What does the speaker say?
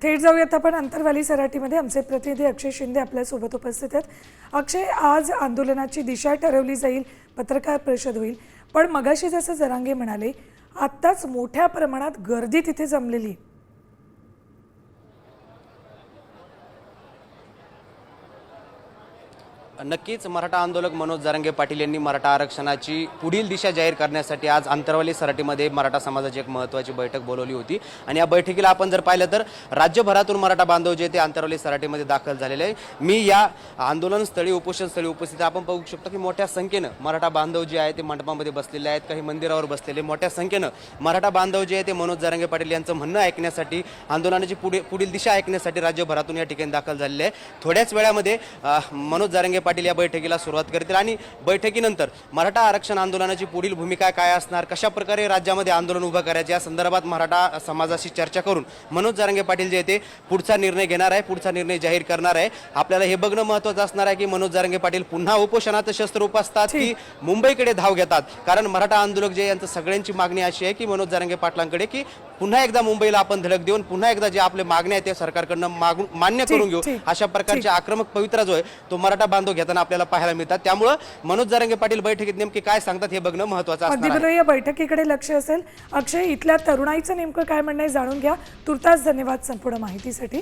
थेट जाऊयात आपण अंतरवाली सराटीमध्ये. आमचे प्रतिनिधी अक्षय शिंदे आपल्यासोबत उपस्थित आहेत. अक्षय, आज आंदोलनाची दिशा ठरवली जाईल, पत्रकार परिषद होईल, पण मगाशी जसं जरांगे म्हणाले आत्ताच मोठ्या प्रमाणात गर्दी तिथे जमलेली आहे. नक्कीच मराठा आंदोलक मनोज जरांगे पाटील यांनी मराठा आरक्षणाची पुढील दिशा जाहीर करण्यासाठी आज अंतरवाली सराटीमध्ये मराठा समाजाची एक महत्त्वाची बैठक बोलवली होती. आणि या बैठकीला आपण जर पाहिलं तर राज्यभरातून मराठा बांधव जे ते अंतरवाली सराटीमध्ये दाखल झालेले आहे. मी या आंदोलनस्थळी उपोषणस्थळी उपस्थित आपण बघू शकतो की मोठ्या संख्येनं मराठा बांधव जे आहे ते मंडपामध्ये बसलेले आहेत, काही मंदिरावर बसलेले. मोठ्या संख्येनं मराठा बांधव जे आहे ते मनोज जरांगे पाटील यांचं म्हणणं ऐकण्यासाठी, आंदोलनाची पुढील दिशा ऐकण्यासाठी राज्यभरातून या ठिकाणी दाखल झालेले आहे. थोड्याच वेळामध्ये मनोज जरांगे पाटील या बैठकीला सुरुवात करतील आणि बैठकीनंतर मराठा आरक्षण आंदोलनाची पुढील भूमिका काय असणार, कशा प्रकारे राज्यामध्ये आंदोलन उभं करायचे या संदर्भात मराठा समाजाशी चर्चा करून मनोज जरांगे पाटील जे ते पुढचा निर्णय घेणार आहे, पुढचा निर्णय जाहीर करणार आहे. आपल्याला हे बघणं महत्त्वाचं असणार आहे की मनोज जरांगे पाटील पुन्हा उपोषणाचं शस्त्र उपसतात की मुंबईकडे धाव घेतात. कारण मराठा आंदोलक जे यांचं सगळ्यांची मागणी अशी आहे की मनोज जरांगे पाटलांकडे की पुन्हा एकदा मुंबईला आपण धडक देऊन पुन्हा एकदा जे आपले मागण्या आहेत ते सरकारकडनं मान्य करून घेऊ, अशा प्रकारचे आक्रमक पवित्रा जो आहे तो मराठा बांधव घेताना आपल्याला पाहायला मिळतात. त्यामुळे मनोज जरांगे पाटील बैठकीत नेमके काय सांगतात हे बघणं महत्त्वाचं असणार आहे. या बैठकीकडे लक्ष असेल. अक्षय, इथल्या तरुणाईचं नेमकं काय म्हणणं आहे जाणून घ्या. तुर्तास धन्यवाद संपूर्ण माहितीसाठी.